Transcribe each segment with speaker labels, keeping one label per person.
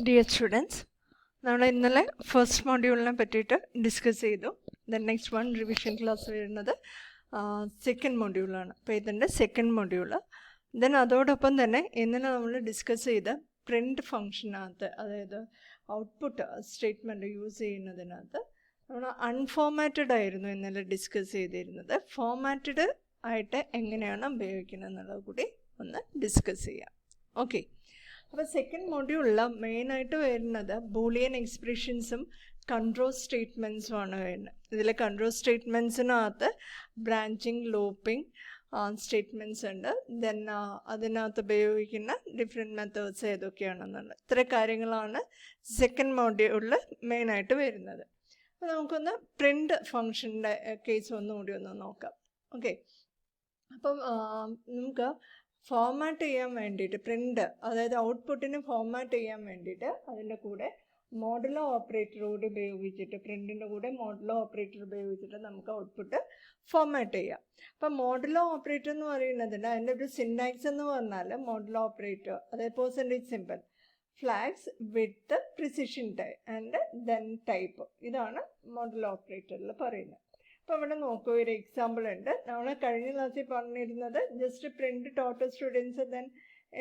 Speaker 1: Dear students, നമ്മൾ ഇന്നലെ first മോഡ്യൂളിനെ പറ്റിയിട്ട് ഡിസ്കസ് ചെയ്തു. Then next one revision class വരുന്നത് സെക്കൻഡ് മോഡ്യൂളാണ്. അപ്പോൾ ഇതിൻ്റെ സെക്കൻഡ് മോഡ്യൂള്. ദെൻ അതോടൊപ്പം തന്നെ ഇന്നലെ നമ്മൾ ഡിസ്കസ് ചെയ്ത പ്രിൻ്റ് ഫങ്ഷനകത്ത്, അതായത് ഔട്ട്പുട്ട് സ്റ്റേറ്റ്മെൻറ്റ് യൂസ് ചെയ്യുന്നതിനകത്ത് നമ്മൾ അൺഫോർമാറ്റഡ് ആയിരുന്നു ഇന്നലെ ഡിസ്കസ് ചെയ്തിരുന്നത്. ഫോർമാറ്റഡ് ആയിട്ട് എങ്ങനെയാണ് ഉപയോഗിക്കുന്നത് എന്നുള്ളത് കൂടി ഒന്ന് ഡിസ്കസ് ചെയ്യാം. ഓക്കെ, അപ്പോൾ സെക്കൻഡ് മോഡ്യൂളിൽ മെയിനായിട്ട് വരുന്നത് ബൂളിയൻ എക്സ്പ്രഷൻസും കൺട്രോൾ സ്റ്റേറ്റ്മെൻറ്റ്സുമാണ് വരുന്നത്. ഇതിൽ കൺട്രോൾ സ്റ്റേറ്റ്മെൻറ്റ്സിനകത്ത് ബ്രാഞ്ചിങ്, ലൂപ്പിംഗ് സ്റ്റേറ്റ്മെൻറ്റ്സ് ഉണ്ട്. ദെൻ അതിനകത്ത് ഉപയോഗിക്കുന്ന ഡിഫറെൻറ്റ് മെത്തേഡ്സ് ഏതൊക്കെയാണെന്നുള്ളത്, ഇത്ര കാര്യങ്ങളാണ് സെക്കൻഡ് മോഡ്യൂളിൽ മെയിനായിട്ട് വരുന്നത്. അപ്പോൾ നമുക്കൊന്ന് പ്രിൻ്റ് ഫങ്ഷൻ്റെ കേസ് ഒന്നുകൂടി ഒന്ന് നോക്കാം. ഓക്കെ, അപ്പം നമുക്ക് ഫോർമാറ്റ് ചെയ്യാൻ വേണ്ടിയിട്ട് പ്രിൻ്റ്, അതായത് ഔട്ട്പുട്ടിന് ഫോർമാറ്റ് ചെയ്യാൻ വേണ്ടിയിട്ട് അതിൻ്റെ കൂടെ മോഡുലോ ഓപ്പറേറ്റർ കൂടി ഉപയോഗിച്ചിട്ട്, പ്രിൻറ്റിൻ്റെ കൂടെ മോഡുലോ ഓപ്പറേറ്റർ ഉപയോഗിച്ചിട്ട് നമുക്ക് ഔട്ട്പുട്ട് ഫോർമാറ്റ് ചെയ്യാം. അപ്പം മോഡുലോ ഓപ്പറേറ്റർ എന്ന് പറയുന്നതിന് അതിൻ്റെ ഒരു സിൻടാക്സ് എന്ന് പറഞ്ഞാൽ മോഡുലോ ഓപ്പറേറ്റർ, അതായത് percentage simple, flags, width, precision and then type, ഇതാണ് മോഡുലോ ഓപ്പറേറ്ററിൽ പറയുന്നത്. അപ്പോൾ ഇവിടെ നോക്കൂ, ഒരു എക്സാമ്പിൾ ഉണ്ട്. നമ്മൾ കഴിഞ്ഞ ക്ലാസ്സിൽ പറഞ്ഞിരുന്നത് just print total students, then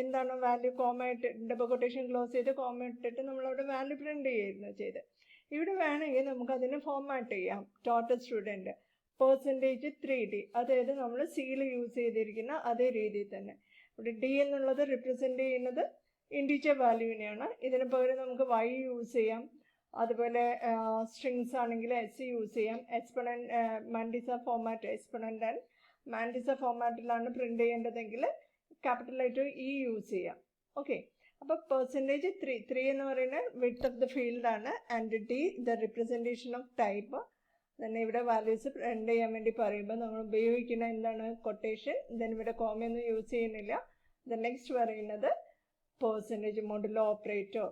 Speaker 1: എന്താണ് വാല്യൂ കോമ ഇട്ട് ഡബിൾ കൊട്ടേഷൻ ക്ലോസ് ചെയ്ത് കോമ ഇട്ടിട്ട് നമ്മളവിടെ വാല്യൂ പ്രിൻറ്റ് ചെയ്യുന്നു ചെയ്ത്. ഇവിടെ വേണമെങ്കിൽ നമുക്കതിന് ഫോർമാറ്റ് ചെയ്യാം. ടോട്ടൽ സ്റ്റുഡൻറ്റ് പെർസെൻറ്റേജ് 3D, അതായത് നമ്മൾ സീൽ യൂസ് ചെയ്തിരിക്കുന്ന അതേ രീതിയിൽ തന്നെ. ഇവിടെ ഡി എന്നുള്ളത് റിപ്രസെൻ്റ് ചെയ്യുന്നത് ഇൻഡിജർ വാല്യൂവിനെയാണ്. ഇതിന് പകരം നമുക്ക് വൈ യൂസ് ചെയ്യാം. അതുപോലെ സ്ട്രിങ്സ് ആണെങ്കിൽ എസ് യൂസ് ചെയ്യാം. Exponent mantissa format, exponent and mantissa ഫോർമാറ്റിലാണ് പ്രിൻ്റ് ചെയ്യേണ്ടതെങ്കിൽ ക്യാപിറ്റൽ ലെറ്റർ ഇ യൂസ് ചെയ്യാം. ഓക്കെ, അപ്പോൾ പെർസെൻറ്റേജ് 3 എന്ന് പറയുന്നത് വിഡ്ത്ത് ഓഫ് ദ ഫീൽഡാണ്. And D the representation of type. തന്നെ ഇവിടെ വാല്യൂസ് പ്രിൻ്റ് ചെയ്യാൻ വേണ്ടി പറയുമ്പോൾ നമ്മൾ ഉപയോഗിക്കുന്ന എന്താണ്, കൊട്ടേഷൻ. ദെൻ ഇവിടെ കോമയൊന്നും യൂസ് ചെയ്യുന്നില്ല. ദെൻ നെക്സ്റ്റ് പറയുന്നത് പെർസെൻറ്റേജ് മോഡുലോ ഓപ്പറേറ്റർ,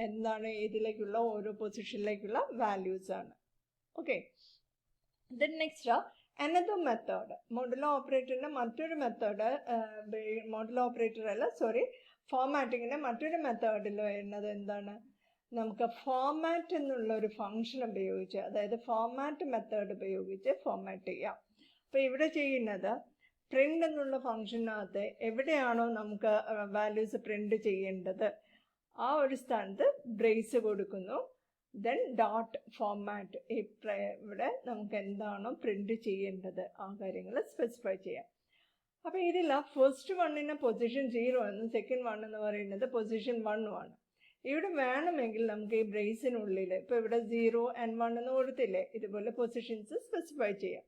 Speaker 1: എന്താണ് ഇതിലേക്കുള്ള ഓരോ പൊസിഷനിലേക്കുള്ള വാല്യൂസാണ്. Okay, then next another method, modulo ഓപ്പറേറ്ററിൻ്റെ മറ്റൊരു മെത്തേഡ്, മോഡുലോ ഓപ്പറേറ്റർ അല്ല സോറി ഫോർമാറ്റിങ്ങിൻ്റെ മറ്റൊരു മെത്തേഡിൽ വരുന്നത് എന്താണ്, നമുക്ക് ഫോർമാറ്റ് എന്നുള്ള ഒരു ഫങ്ഷൻ ഉപയോഗിച്ച്, അതായത് ഫോർമാറ്റ് മെത്തേഡ് ഉപയോഗിച്ച് ഫോർമാറ്റ് ചെയ്യാം. അപ്പോൾ ഇവിടെ ചെയ്യുന്നത് പ്രിൻ്റ് എന്നുള്ള ഫങ്ഷനകത്ത് എവിടെയാണോ നമുക്ക് വാല്യൂസ് പ്രിൻ്റ് ചെയ്യേണ്ടത് ആ ഒരു സ്ഥാനത്ത് ബ്രേസ് കൊടുക്കുന്നു. ദെൻ ഡോട്ട് ഫോർമാറ്റ്, ഇവിടെ നമുക്ക് എന്താണോ പ്രിൻ്റ് ചെയ്യേണ്ടത് ആ കാര്യങ്ങൾ സ്പെസിഫൈ ചെയ്യാം. അപ്പോൾ ഇതിൽ ഫസ്റ്റ് വണ്ണിന് പൊസിഷൻ 0 എന്നും സെക്കൻഡ് വൺ എന്ന് പറയുന്നത് പൊസിഷൻ 1 ആണ്. ഇവിടെ വേണമെങ്കിൽ നമുക്ക് ഈ ബ്രേസിനുള്ളിൽ, ഇപ്പോൾ ഇവിടെ 0 and 1 എന്ന് കൊടുത്തില്ലേ, ഇതുപോലെ പൊസിഷൻസ് സ്പെസിഫൈ ചെയ്യാം.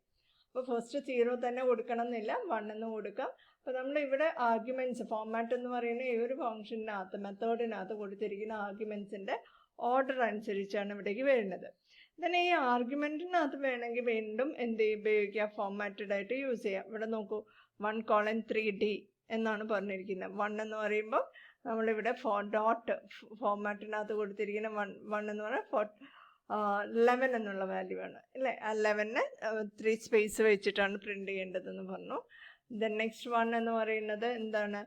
Speaker 1: അപ്പോൾ ഫസ്റ്റ് 0 തന്നെ കൊടുക്കണം എന്നില്ല, 1 എന്ന് കൊടുക്കാം. അപ്പോൾ നമ്മളിവിടെ ആർഗ്യുമെൻറ്റ്സ്, ഫോർമാറ്റ് എന്ന് പറയുന്ന ഈ ഒരു ഫംഗ്ഷനകത്ത് മെത്തേഡിനകത്ത് കൊടുത്തിരിക്കുന്ന ആർഗ്യുമെൻറ്റ്സിൻ്റെ ഓർഡർ അനുസരിച്ചാണ് ഇവിടേക്ക് വരുന്നത്. ദെൻ ഈ ആർഗ്യുമെൻറ്റിനകത്ത് വേണമെങ്കിൽ വീണ്ടും എന്ത് ഉപയോഗിക്കുക, ഫോർമാറ്റഡ് ആയിട്ട് യൂസ് ചെയ്യാം. ഇവിടെ നോക്കൂ, 1:3D എന്നാണ് പറഞ്ഞിരിക്കുന്നത്. 1 എന്ന് പറയുമ്പോൾ നമ്മളിവിടെ ഡോട്ട് ഫോർമാറ്റിനകത്ത് കൊടുത്തിരിക്കുന്ന 1 എന്ന് പറഞ്ഞാൽ 11 എന്നുള്ള വാല്യൂ ആണ് അല്ലേ. ആ 11ന് 3 സ്പേസ് വെച്ചിട്ടാണ് പ്രിൻ്റ് ചെയ്യേണ്ടതെന്ന് പറഞ്ഞു. ദെൻ നെക്സ്റ്റ് 1 എന്ന് പറയുന്നത് എന്താണ്,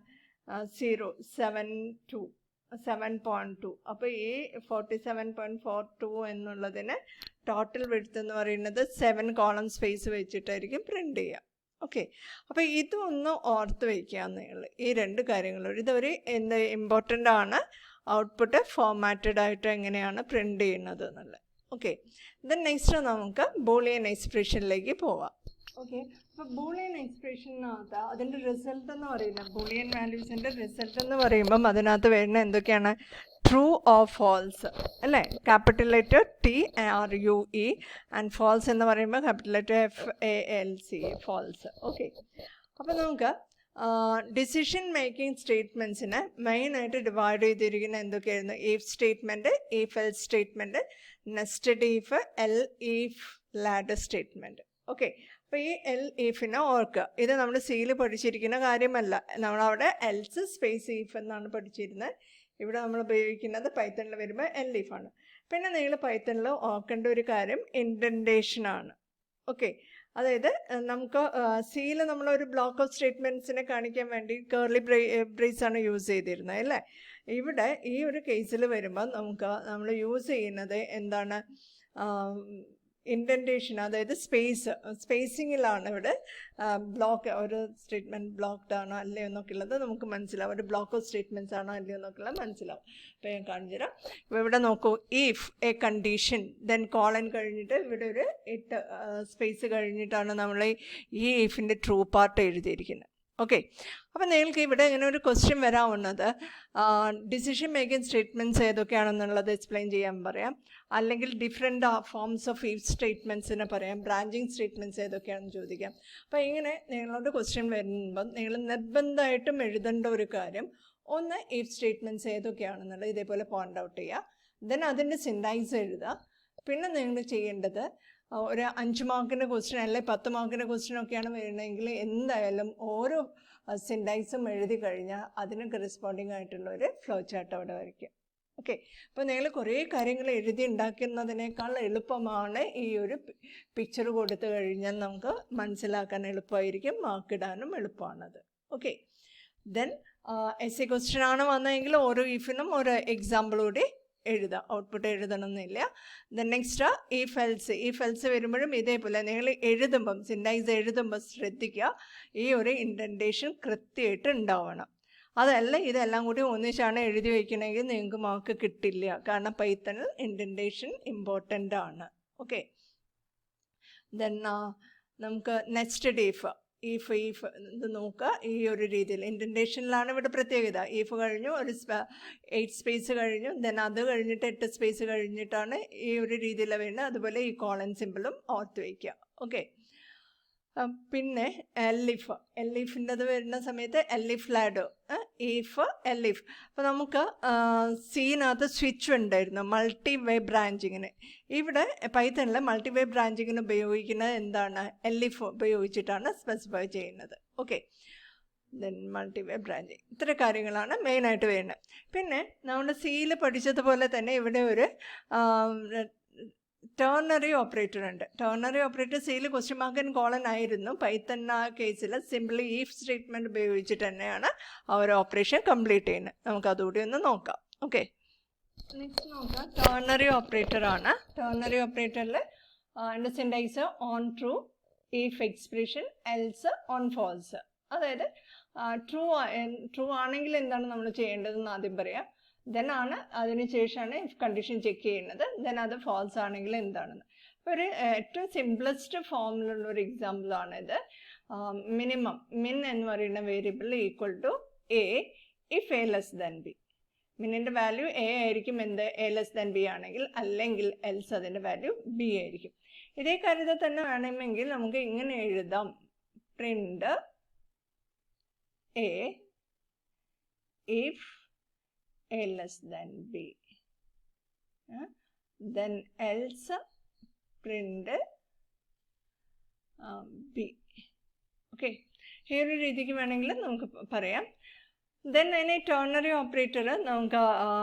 Speaker 1: 7.2. അപ്പോൾ ഈ 47.42 എന്നുള്ളതിന് ടോട്ടൽ വിഡ്ത്ത് എന്ന് പറയുന്നത് 7 കോളം സ്പേസ് വെച്ചിട്ടായിരിക്കും പ്രിൻ്റ് ചെയ്യുക. ഓക്കെ, അപ്പോൾ ഇതൊന്ന് ഓർത്ത് വയ്ക്കാവുന്നേ ഉള്ളൂ, ഈ രണ്ട് കാര്യങ്ങളും. ഇതൊരു എന്ത് ഇമ്പോർട്ടൻ്റ് ആണ്, ഔട്ട്പുട്ട് ഫോർമാറ്റഡ് ആയിട്ട് എങ്ങനെയാണ് പ്രിൻ്റ് ചെയ്യുന്നത് എന്നുള്ളത്. ഓക്കെ, ദെൻ നെക്സ്റ്റ് നമുക്ക് ബൂളിയൻ എക്സ്പ്രഷനിലേക്ക് പോവാം. ഓക്കെ, അപ്പോൾ ബൂളിയൻ എക്സ്പ്രഷനകത്ത് അതിൻ്റെ റിസൾട്ട് എന്ന് പറയുന്നത്, ബൂളിയൻ വാല്യൂസിൻ്റെ റിസൾട്ട് എന്ന് പറയുമ്പം അതിനകത്ത് വരുന്ന എന്തൊക്കെയാണ്, ട്രൂ ഓർ ഫോൾസ് അല്ലേ. Capital letter TRUE and false എന്ന് പറയുമ്പോൾ capital letter FALC, false. Okay, അപ്പോൾ നമുക്ക് ഡിസിഷൻ മേക്കിംഗ് സ്റ്റേറ്റ്മെൻറ്റ്സിനെ മെയിനായിട്ട് ഡിവൈഡ് ചെയ്തിരിക്കുന്ന എന്തൊക്കെയായിരുന്നു, if statement, if else statement, nested if, elif, ladder statement. Okay, അപ്പോൾ ഈ എൽ ഇഫിനെ ഓർക്കുക, ഇത് നമ്മൾ സിയിൽ പഠിച്ചിരിക്കുന്ന കാര്യമല്ല, നമ്മളവിടെ എൽസ് സ്പേസ് ഇഫ് എന്നാണ് പഠിച്ചിരുന്നത്. ഇവിടെ നമ്മൾ ഉപയോഗിക്കുന്നത് പൈത്തണിൽ വരുമ്പോൾ എൽ ഇഫാണ്. പിന്നെ നിങ്ങൾ പൈത്തണിൽ ഓർക്കേണ്ട ഒരു കാര്യം ഇൻഡൻറ്റേഷനാണ്. ഓക്കെ, അതായത് നമുക്ക് സിയിൽ നമ്മളൊരു ബ്ലോക്ക് ഓഫ് സ്റ്റേറ്റ്മെൻറ്റ്സിനെ കാണിക്കാൻ വേണ്ടി കേർലി ബ്രേസ് ആണ് യൂസ് ചെയ്തിരുന്നത് അല്ലേ. ഇവിടെ ഈ ഒരു കേസിൽ വരുമ്പോൾ നമ്മൾ യൂസ് ചെയ്യുന്നത് എന്താണ്, ഇൻഡൻറ്റേഷൻ, അതായത് സ്പേസിങ്ങിലാണ് ഇവിടെ ബ്ലോക്ക്, ഒരു സ്റ്റേറ്റ്മെൻറ്റ് ബ്ലോക്ക്ഡ് ആണോ അല്ലയോ എന്നൊക്കെ ഉള്ളത് നമുക്ക് മനസ്സിലാവും, ഒരു ബ്ലോക്ക് ഓഫ് സ്റ്റേറ്റ്മെൻറ്റ്സ് ആണോ അല്ലയോ എന്നൊക്കെ ഉള്ളത് മനസ്സിലാവും. അപ്പോൾ ഞാൻ കാണിച്ചു തരാം. ഇപ്പോൾ ഇവിടെ നോക്കൂ, if a condition then colon കഴിഞ്ഞിട്ട് ഇവിടെ ഒരു 8 സ്പേസ് കഴിഞ്ഞിട്ടാണ് നമ്മൾ ഈ ഇഫിൻ്റെ ട്രൂ പാർട്ട് എഴുതിയിരിക്കുന്നത്. ഓക്കെ, അപ്പോൾ നിങ്ങൾക്ക് ഇവിടെ ഇങ്ങനെ ഒരു ക്വസ്റ്റ്യൻ വരാവുന്നത് ഡിസിഷൻ മേക്കിംഗ് സ്റ്റേറ്റ്മെൻറ്റ്സ് ഏതൊക്കെയാണെന്നുള്ളത് എക്സ്പ്ലെയിൻ ചെയ്യാൻ പറയാം, അല്ലെങ്കിൽ ഡിഫറെൻറ്റ് ഫോംസ് ഓഫ് ഇഫ് സ്റ്റേറ്റ്മെൻറ്റ്സിനെ പറയാം, ബ്രാഞ്ചിങ് സ്റ്റേറ്റ്മെൻറ്റ്സ് ഏതൊക്കെയാണെന്ന് ചോദിക്കാം. അപ്പോൾ ഇങ്ങനെ നിങ്ങളോട് ക്വസ്റ്റ്യൻ വരുമ്പം നിങ്ങൾ നിർബന്ധമായിട്ടും എഴുതേണ്ട ഒരു കാര്യം, ഒന്ന് ഇഫ് സ്റ്റേറ്റ്മെൻറ്റ്സ് ഏതൊക്കെയാണെന്നുള്ളത് ഇതേപോലെ പോയിൻ്റ് ഔട്ട് ചെയ്യുക, ദെൻ അതിൻ്റെ സിൻടാക്സ് എഴുതുക. പിന്നെ നിങ്ങൾ ചെയ്യേണ്ടത് ഒരു 5 മാർക്കിൻ്റെ ക്വസ്റ്റ്യൻ അല്ലെങ്കിൽ 10 മാർക്കിൻ്റെ ക്വസ്റ്റ്യൻ ഒക്കെയാണ് വരുന്നതെങ്കിൽ എന്തായാലും ഓരോ സിൻടാക്സും എഴുതി കഴിഞ്ഞാൽ അതിന് കറസ്പോണ്ടിങ് ആയിട്ടുള്ള ഒരു ഫ്ലോ ചാർട്ട് അവിടെ വരയ്ക്കുക. ഓക്കെ, അപ്പോൾ നിങ്ങൾ കുറേ കാര്യങ്ങൾ എഴുതി ഉണ്ടാക്കുന്നതിനേക്കാൾ എളുപ്പമാണ് ഈ ഒരു പിക്ചർ കൊടുത്തു കഴിഞ്ഞാൽ നമുക്ക് മനസ്സിലാക്കാൻ എളുപ്പമായിരിക്കും, മാർക്ക് ഇടാനും എളുപ്പമാണത്. Okay, then as a question ആണ് വന്നതെങ്കിൽ ഓരോ ഇഫിനും ഒരു എക്സാമ്പിൾ കൂടി എഴുതുക, ഔട്ട്പുട്ട് എഴുതണമെന്നില്ല. ദെൻ നെക്സ്റ്റ് ഇഫ് എൽസ് വരുമ്പോഴും ഇതേപോലെ നിങ്ങൾ എഴുതുമ്പം സിൻടാക്സ് എഴുതുമ്പോൾ ശ്രദ്ധിക്കുക, ഈ ഒരു ഇൻഡൻറ്റേഷൻ കൃത്യമായിട്ട് ഉണ്ടാവണം. അതല്ല ഇതെല്ലാം കൂടി ഒന്നിച്ചാണ് എഴുതി വയ്ക്കണമെങ്കിൽ നിങ്ങൾക്ക് മാർക്ക് കിട്ടില്ല, കാരണം പൈത്തണിൽ ഇൻഡൻറ്റേഷൻ ഇമ്പോർട്ടൻ്റ് ആണ്. ഓക്കെ, ദെൻ നമുക്ക് നെക്സ്റ്റ് ഇഫ് ഇത് നോക്കുക. ഈ ഒരു രീതിയിൽ ഇൻഡൻറ്റേഷനിലാണ് ഇവിടെ പ്രത്യേകത. ഇഫ് കഴിഞ്ഞു, ഒരു 8 സ്പേസ് കഴിഞ്ഞു, ദെൻ അത് കഴിഞ്ഞിട്ട് 8 സ്പേസ് കഴിഞ്ഞിട്ടാണ് ഈ ഒരു രീതിയിൽ വേണ്ടത്. അതുപോലെ ഈ കോളൻ സിമ്പിളും ഓർത്ത് വയ്ക്കുക. ഓക്കെ, പിന്നെ എല്ലിഫിൻ്റെത് വരുന്ന സമയത്ത് എല്ലിഫ് ലാഡോ, എല്ലിഫ്. അപ്പോൾ നമുക്ക് സീനകത്ത് സ്വിച്ച് ഉണ്ടായിരുന്നു മൾട്ടി വേ ബ്രാഞ്ചിങ്ങിന്. ഇവിടെ പൈത്തണിൽ മൾട്ടി വേ ബ്രാഞ്ചിങ്ങിന് ഉപയോഗിക്കുന്നത് എന്താണ്, എല്ലിഫ് ഉപയോഗിച്ചിട്ടാണ് സ്പെസിഫൈ ചെയ്യുന്നത്. ഓക്കെ, ദെൻ മൾട്ടി വേ ബ്രാഞ്ചിങ്, ഇത്ര കാര്യങ്ങളാണ് മെയിനായിട്ട് വരുന്നത്. പിന്നെ നമ്മുടെ സിയിൽ പഠിച്ചതുപോലെ തന്നെ ഇവിടെ ഒരു ടേർണറി ഓപ്പറേറ്റർ ഉണ്ട്. ടേർണറി ഓപ്പറേറ്റർ സിയിൽ ക്വസ്റ്റ്യൻ മാർക്ക് ആൻഡ് കോളൻ ആയിരുന്നു. പൈത്തൺ കേസിൽ സിംപ്ലി ഈഫ് സ്റ്റേറ്റ്മെൻറ്റ് ഉപയോഗിച്ചിട്ട് തന്നെയാണ് ആ ഒരു ഓപ്പറേഷൻ കംപ്ലീറ്റ് ചെയ്യുന്നത്. നമുക്കതുകൂടി ഒന്ന് നോക്കാം. ഓക്കെ, നെക്സ്റ്റ് നോക്കാം, ടേർണറി ഓപ്പറേറ്റർ ആണ്. ടേർണറി ഓപ്പറേറ്ററിൽ എൻ്റെ syntax on true, if expression, else on false. അതായത് ട്രൂ ആണെങ്കിൽ എന്താണ് നമ്മൾ ചെയ്യേണ്ടതെന്ന് ആദ്യം പറയാം, ദെൻ ആണ് അതിന് ശേഷമാണ് ഇഫ് കണ്ടീഷൻ ചെക്ക് ചെയ്യുന്നത്, ദെൻ അത് ഫാൾസ് ആണെങ്കിൽ എന്താണെന്ന്. അപ്പോൾ ഒരു ഏറ്റവും സിംപ്ലസ്റ്റ് ഫോമിലുള്ള ഒരു എക്സാമ്പിളാണിത്. മിൻ എന്ന് പറയുന്ന variable equal to a if a less than b. മിന്നിൻ്റെ വാല്യൂ എ ആയിരിക്കും, എന്ത് എ ലെസ് ദാൻ ബി ആണെങ്കിൽ, അല്ലെങ്കിൽ എൽസ് അതിൻ്റെ വാല്യൂ ബി ആയിരിക്കും. ഇതേ കാര്യത്തിൽ തന്നെ വേണമെങ്കിൽ നമുക്ക് ഇങ്ങനെ എഴുതാം, print a if a less than b, then else print b. Okay, ഈ ഒരു രീതിക്ക് വേണമെങ്കിൽ നമുക്ക് പറയാം. ദെൻ അതിന് ടേർണറി ഓപ്പറേറ്റർ, നമുക്ക്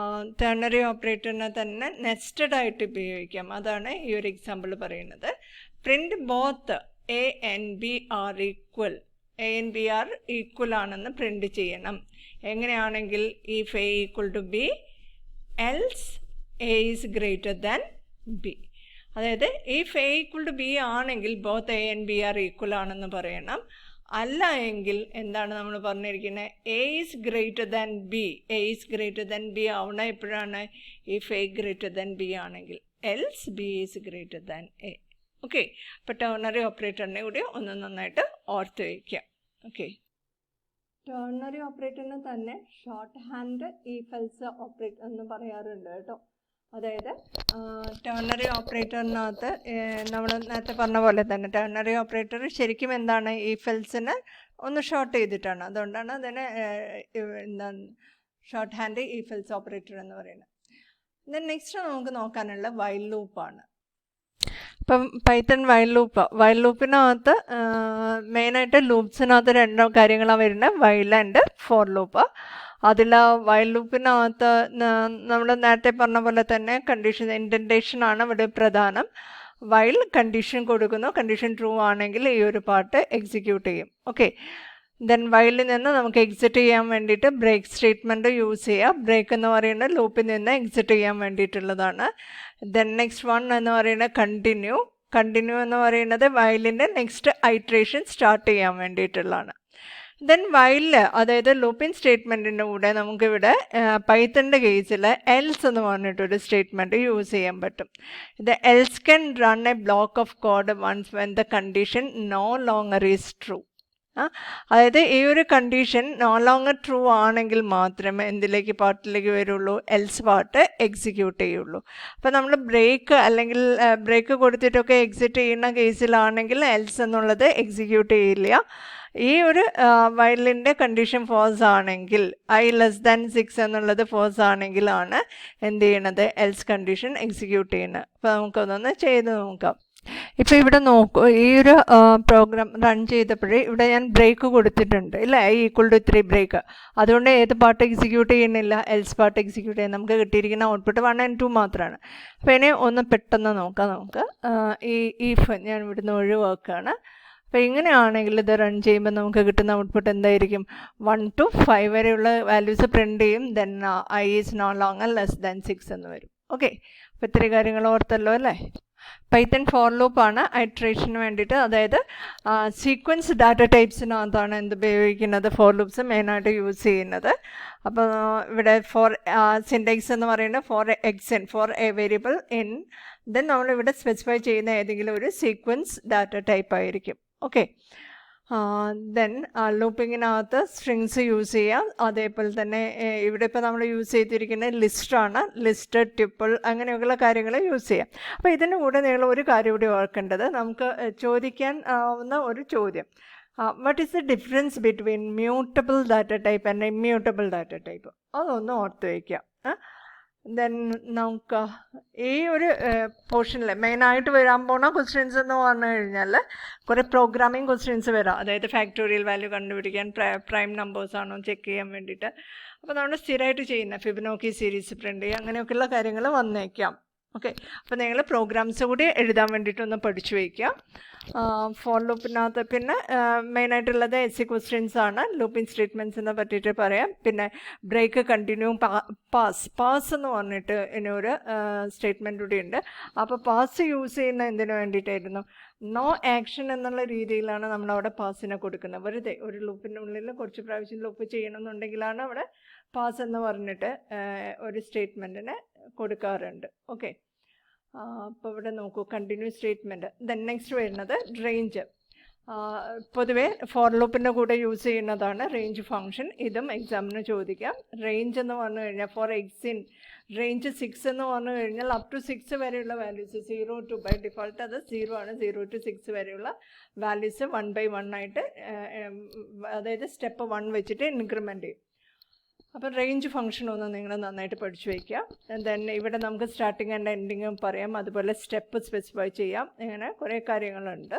Speaker 1: ടേർണറി ഓപ്പറേറ്ററിനെ തന്നെ നെസ്റ്റഡ് ആയിട്ട് ഉപയോഗിക്കാം. അതാണ് ഈ ഒരു എക്സാമ്പിൾ പറയുന്നത്. Print both a and b are equal, a and b are equal ആണെന്ന് പ്രിന്റ് ചെയ്യണം. എങ്ങനെയാണെങ്കിൽ if a equal to b else a is greater than b. അതായത് if a equal to B ആണെങ്കിൽ both a and b are equal ആണെന്ന് പറയണം. അല്ല എങ്കിൽ എന്താണ് നമ്മൾ പറഞ്ഞിരിക്കുന്നത്, a is greater than b. A is greater than b ആവണം എപ്പോഴാണ്, if a greater than b ആണെങ്കിൽ, else b is greater than a. Okay, അപ്പോൾ ടേർണറി ഓപ്പറേറ്ററിനെ കൂടി ഒന്ന് നന്നായിട്ട് ഓർത്ത് വയ്ക്കുക. ഓക്കെ, ടേർണറി ഓപ്പറേറ്ററിനെ തന്നെ short hand if else operator എന്ന് പറയാറുണ്ട് കേട്ടോ. അതായത് ടേർണറി ഓപ്പറേറ്ററിനകത്ത് നമ്മൾ നേരത്തെ പറഞ്ഞ പോലെ തന്നെ ടേർണറി ഓപ്പറേറ്റർ ശരിക്കും എന്താണ്, ഇഫ് എൽസിനെ ഒന്ന് ഷോർട്ട് ചെയ്തിട്ടാണ്. അതുകൊണ്ടാണ് അതിനെ എന്താണ് short hand if else operator എന്ന് പറയുന്നത്. ദെൻ നെക്സ്റ്റ് നമുക്ക് നോക്കാനുള്ള വൈൽ ലൂപ്പാണ്. ഇപ്പം പൈത്തൺ വൈൽ ലൂപ്പിനകത്ത് മെയിനായിട്ട് ലൂപ്സിനകത്ത് 2 കാര്യങ്ങളാണ് വരുന്നത്, വൈൽ ആൻഡ് ഫോർ ലൂപ്പ്. അതിൽ വൈൽ ലൂപ്പിനകത്ത് നമ്മൾ നേരത്തെ പറഞ്ഞ പോലെ തന്നെ കണ്ടീഷൻ ഇൻഡൻറ്റേഷനാണ് ഇവിടെ പ്രധാനം. വൈൽ കണ്ടീഷൻ കൊടുക്കുന്നു, കണ്ടീഷൻ ട്രൂ ആണെങ്കിൽ ഈ ഒരു പാർട്ട് എക്സിക്യൂട്ട് ചെയ്യും. ഓക്കെ, ദെൻ വൈലിൽ നിന്ന് നമുക്ക് എക്സിറ്റ് ചെയ്യാൻ വേണ്ടിയിട്ട് ബ്രേക്ക് സ്റ്റേറ്റ്മെൻറ്റ് യൂസ് ചെയ്യുക. ബ്രേക്ക് എന്ന് പറയുന്നത് ലൂപ്പിൽ നിന്ന് എക്സിറ്റ് ചെയ്യാൻ വേണ്ടിയിട്ടുള്ളതാണ്. ദെൻ നെക്സ്റ്റ് വൺ എന്ന് പറയുന്നത് കണ്ടിന്യൂ എന്ന് പറയുന്നത് വൈലിൻ്റെ നെക്സ്റ്റ് ഐട്രേഷൻ സ്റ്റാർട്ട് ചെയ്യാൻ വേണ്ടിയിട്ടുള്ളതാണ്. ദെൻ വൈലിൽ, അതായത് ലൂപ്പിംഗ് സ്റ്റേറ്റ്മെൻറ്റിൻ്റെ കൂടെ നമുക്കിവിടെ പൈത്തണിൻ്റെ കേസിൽ എൽസ് എന്ന് പറഞ്ഞിട്ടൊരു സ്റ്റേറ്റ്മെൻറ്റ് യൂസ് ചെയ്യാൻ പറ്റും. ഇത് else can run a block of code once when the condition no longer is true. അതായത് ഈ ഒരു കണ്ടീഷൻ നോ ലോങ്ങർ ട്രൂ ആണെങ്കിൽ മാത്രമേ എന്തിലേക്ക് പാർട്ടിലേക്ക് വരുള്ളൂ, എൽസ് പാർട്ട് എക്സിക്യൂട്ട് ചെയ്യുള്ളൂ. അപ്പോൾ നമ്മൾ ബ്രേക്ക് അല്ലെങ്കിൽ ബ്രേക്ക് കൊടുത്തിട്ടൊക്കെ എക്സിറ്റ് ചെയ്യുന്ന കേസിലാണെങ്കിൽ എൽസ് എന്നുള്ളത് എക്സിക്യൂട്ട് ചെയ്യില്ല. ഈ ഒരു വൈലിൻ്റെ കണ്ടീഷൻ ഫോൾസ് ആണെങ്കിൽ i<6 എന്നുള്ളത് ഫോൾസ് ആണെങ്കിലാണ് എന്ത് ചെയ്യണത്, എൽസ് കണ്ടീഷൻ എക്സിക്യൂട്ട് ചെയ്യുന്നത്. അപ്പോൾ നമുക്കൊന്നൊന്ന് ചെയ്ത് നോക്കാം. ഇപ്പോൾ ഇവിടെ നോക്കൂ, ഈ ഒരു പ്രോഗ്രാം റൺ ചെയ്തപ്പോഴേ ഇവിടെ ഞാൻ ബ്രേക്ക് കൊടുത്തിട്ടുണ്ട് ഇല്ലേ, =3 ബ്രേക്ക്. അതുകൊണ്ട് ഏത് പാർട്ട് എക്സിക്യൂട്ട് ചെയ്യുന്നില്ല, എൽസ് പാർട്ട് എക്സിക്യൂട്ട് ചെയ്യുന്നത്. നമുക്ക് കിട്ടിയിരിക്കുന്ന ഔട്ട്പുട്ട് 1 and 2 മാത്രമാണ്. അപ്പോൾ ഇനി ഒന്ന് പെട്ടെന്ന് നോക്കാം. നമുക്ക് ഈ ഈഫ് ഞാൻ ഇവിടുന്ന് ഒഴിവാക്കുകയാണ്. അപ്പോൾ ഇങ്ങനെയാണെങ്കിൽ ഇത് റൺ ചെയ്യുമ്പോൾ നമുക്ക് കിട്ടുന്ന ഔട്ട്പുട്ട് എന്തായിരിക്കും, 1 to 5 വരെയുള്ള വാല്യൂസ് പ്രിൻ്റ് ചെയ്യും. Then i is no longer less than 6 എന്ന് വരും. ഓക്കെ, അപ്പോൾ ഇത്രയും കാര്യങ്ങൾ ഓർത്തല്ലോ അല്ലേ. പൈത്തൺ ഫോർ ലൂപ്പാണ് ഐട്രേഷന് വേണ്ടിയിട്ട്, അതായത് സീക്വൻസ് ഡാറ്റ ടൈപ്സിനകത്താണ് എന്ത് ഉപയോഗിക്കുന്നത്, ഫോർ ലൂപ്സ് മെയിനായിട്ട് യൂസ് ചെയ്യുന്നത്. അപ്പോൾ ഇവിടെ ഫോർ സിൻടാക്സ് എന്ന് പറയുന്നത് for X for a variable in, then നമ്മളിവിടെ സ്പെസിഫൈ ചെയ്യുന്ന ഏതെങ്കിലും ഒരു സീക്വൻസ് ഡാറ്റ ടൈപ്പ് ആയിരിക്കും. ഓക്കെ, ദെൻ ലൂപ്പിങ്ങിനകത്ത് സ്ട്രിങ്സ് യൂസ് ചെയ്യാം. അതേപോലെ തന്നെ ഇവിടെ ഇപ്പോൾ നമ്മൾ യൂസ് ചെയ്തിരിക്കുന്നത് ലിസ്റ്റാണ്, ലിസ്റ്റ്, ട്യൂപ്പിൾ അങ്ങനെയൊക്കെയുള്ള കാര്യങ്ങൾ യൂസ് ചെയ്യാം. അപ്പോൾ ഇതിൻ്റെ കൂടെ നിങ്ങൾ ഒരു കാര്യം കൂടി ഓർക്കേണ്ടത്, നമുക്ക് ചോദിക്കാൻ ആവുന്ന ഒരു ചോദ്യം, what is the difference between mutable data type and immutable data type, അതൊന്ന് ഓർത്ത് വയ്ക്കാം. ദെൻ നമുക്ക് ഈ ഒരു പോർഷനിൽ മെയിനായിട്ട് വരാൻ പോണ ക്വസ്റ്റ്യൻസ് എന്ന് പറഞ്ഞു കഴിഞ്ഞാൽ കുറേ പ്രോഗ്രാമിംഗ് ക്വസ്റ്റ്യൻസ് വരാം. അതായത് ഫാക്ടോറിയൽ വാല്യൂ കണ്ടുപിടിക്കാൻ, പ്രൈം നമ്പേഴ്സ് ആണോ ചെക്ക് ചെയ്യാൻ വേണ്ടിയിട്ട്. അപ്പോൾ നമ്മൾ സ്ഥിരമായിട്ട് ചെയ്യുന്ന ഫിബൊനാച്ചി സീരീസ് പ്രിൻ്റ് ചെയ്യുക, അങ്ങനെയൊക്കെയുള്ള കാര്യങ്ങൾ വന്നേക്കാം. ഓക്കെ, അപ്പോൾ നിങ്ങൾ പ്രോഗ്രാംസ് കൂടി എഴുതാൻ വേണ്ടിയിട്ടൊന്ന് പഠിച്ചു വയ്ക്കുക. ഫോർ ലൂപ്പിനകത്ത് പിന്നെ മെയിനായിട്ടുള്ളത് എസ് ക്വസ്റ്റ്യൻസ് ആണ്. ലൂപ്പിംഗ് സ്റ്റേറ്റ്മെൻറ്റ്സിനെ പറ്റിയിട്ട് പറയാം. പിന്നെ ബ്രേക്ക്, കണ്ടിന്യൂ, പാസ് എന്ന് പറഞ്ഞിട്ട് ഇനിയൊരു സ്റ്റേറ്റ്മെൻറ്റ് കൂടി ഉണ്ട്. അപ്പോൾ പാസ് യൂസ് ചെയ്യുന്ന എന്തിനു വേണ്ടിയിട്ടായിരുന്നു, നോ ആക്ഷൻ എന്നുള്ള രീതിയിലാണ് നമ്മളവിടെ പാസിനെ കൊടുക്കുന്നത്. വെറുതെ ഒരു ലൂപ്പിൻ്റെ ഉള്ളിൽ കുറച്ച് പ്രാവശ്യം ലൂപ്പ് ചെയ്യണമെന്നുണ്ടെങ്കിലാണ് അവിടെ പാസ് എന്ന് പറഞ്ഞിട്ട് ഒരു സ്റ്റേറ്റ്മെൻറ്റിനെ കൊടുക്കാറുണ്ട്. ഓക്കെ, അപ്പോൾ ഇവിടെ നോക്കൂ, കണ്ടിന്യൂ സ്റ്റേറ്റ്മെൻറ്റ്. ദെൻ നെക്സ്റ്റ് വരുന്നത് റേഞ്ച്. പൊതുവേ ഫോർ ലൂപ്പിൻ്റെ കൂടെ യൂസ് ചെയ്യുന്നതാണ് റേഞ്ച് ഫംഗ്ഷൻ. ഇതും എക്സാമിന് ചോദിക്കാം. റേഞ്ച് എന്ന് പറഞ്ഞു കഴിഞ്ഞാൽ ഫോർ എക്സിൻ റേഞ്ച് 6 എന്ന് പറഞ്ഞു കഴിഞ്ഞാൽ അപ് ടു 6 വരെയുള്ള വാല്യൂസ് 0 to ബൈ ഡിഫോൾട്ട് അത് 0 ആണ്. 0 to 6 വരെയുള്ള വാല്യൂസ് 1 by 1 ആയിട്ട്, അതായത് സ്റ്റെപ്പ് 1 വെച്ചിട്ട് ഇൻക്രിമെൻ്റ് ചെയ്യും. അപ്പം റേഞ്ച് ഫംഗ്ഷൻ ഒന്ന് നിങ്ങൾ നന്നായിട്ട് പഠിച്ചു വയ്ക്കുക. ദെൻ ഇവിടെ നമുക്ക് സ്റ്റാർട്ടിങ് ആൻഡ് എൻഡിങ്ങും പറയാം, അതുപോലെ സ്റ്റെപ്പ് സ്പെസിഫൈ ചെയ്യാം. ഇങ്ങനെ കുറേ കാര്യങ്ങളുണ്ട്.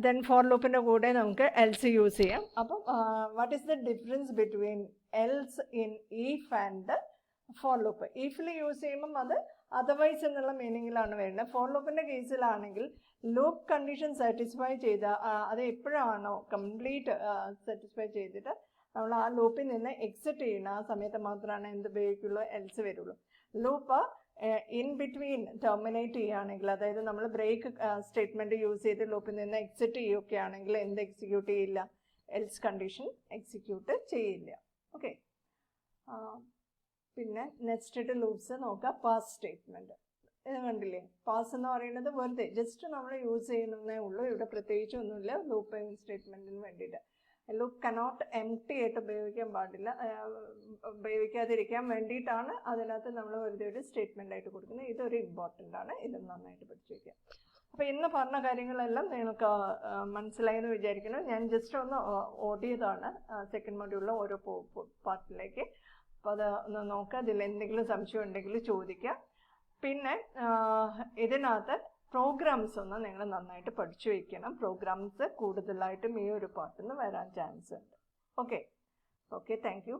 Speaker 1: ദെൻ ഫോർ ലൂപ്പിൻ്റെ കൂടെ നമുക്ക് എൽസ് യൂസ് ചെയ്യാം. അപ്പം what is the difference between else in if and for loop? ഈഫിൽ use ചെയ്യുമ്പം അത് അതർവൈസ് എന്നുള്ള മീനിങ്ങിലാണ് വരുന്നത്. ഫോർ ലൂപ്പിൻ്റെ കേസിലാണെങ്കിൽ ലൂപ്പ് കണ്ടീഷൻ സാറ്റിസ്ഫൈ ചെയ്ത അത് എപ്പോഴാണോ കംപ്ലീറ്റ് സാറ്റിസ്ഫൈ ചെയ്തിട്ട് നമ്മൾ ആ ലൂപ്പിൽ നിന്ന് എക്സിറ്റ് ചെയ്യുന്ന ആ സമയത്ത് മാത്രമാണ് എന്ത് ഉപയോഗിക്കുള്ളൂ, എൽസ് വരുള്ളൂ. ലൂപ്പ് ഇൻ ബിറ്റ്വീൻ ടെർമിനേറ്റ് ചെയ്യുകയാണെങ്കിൽ, അതായത് നമ്മൾ ബ്രേക്ക് സ്റ്റേറ്റ്മെൻറ്റ് യൂസ് ചെയ്ത് ലൂപ്പിൽ നിന്ന് എക്സിറ്റ് ചെയ്യുകയാണെങ്കിൽ എന്ത് എക്സിക്യൂട്ട് ചെയ്യില്ല, എൽസ് കണ്ടീഷൻ എക്സിക്യൂട്ട് ചെയ്യില്ല. ഓക്കെ, പിന്നെ നെക്സ്റ്റ് ലൂപ്സ് നോക്കാം. പാസ് സ്റ്റേറ്റ്മെൻറ്റ് ഇത് കണ്ടില്ലേ, പാസ് എന്ന് പറയുന്നത് വെറുതെ ജസ്റ്റ് നമ്മൾ യൂസ് ചെയ്യുന്നതേ ഉള്ളൂ. ഇവിടെ പ്രത്യേകിച്ച് ഒന്നുമില്ല ലൂപ്പിംഗ് സ്റ്റേറ്റ്മെൻറ്റിന് വേണ്ടിയിട്ട്. ലൂപ്പ് കനോട്ട് എംപ്റ്റി ആയിട്ട് ഉപയോഗിക്കാൻ പാടില്ല, ഉപയോഗിക്കാതിരിക്കാൻ വേണ്ടിയിട്ടാണ് അതിനകത്ത് നമ്മൾ വെറുതെ ഒരു സ്റ്റേറ്റ്മെൻ്റ് ആയിട്ട് കൊടുക്കുന്നത്. ഇതൊരു ഇമ്പോർട്ടൻ്റ് ആണ്, ഇത് നന്നായിട്ട് പഠിച്ചു വയ്ക്കുക. അപ്പോൾ ഇന്ന് പറഞ്ഞ കാര്യങ്ങളെല്ലാം നിങ്ങൾക്ക് മനസ്സിലായെന്ന് വിചാരിക്കണം. ഞാൻ ജസ്റ്റ് ഒന്ന് ഓടിയതാണ് സെക്കൻഡ് മൊഡ്യൂളിലെ ഓരോ പാർട്ടിലേക്ക്. അപ്പോൾ അത് ഒന്ന് നോക്കുക, അതിൽ എന്തെങ്കിലും സംശയം ഉണ്ടെങ്കിൽ ചോദിക്കുക. പിന്നെ ഇതിനകത്ത് പ്രോഗ്രാംസ് ഒന്ന് നിങ്ങൾ നന്നായിട്ട് പഠിച്ചു വയ്ക്കണം. പ്രോഗ്രാംസ് കൂടുതലായിട്ടും ഈ ഒരു പാർട്ടിൽ നിന്ന് വരാൻ ചാൻസ് ഉണ്ട്. Okay, thank you.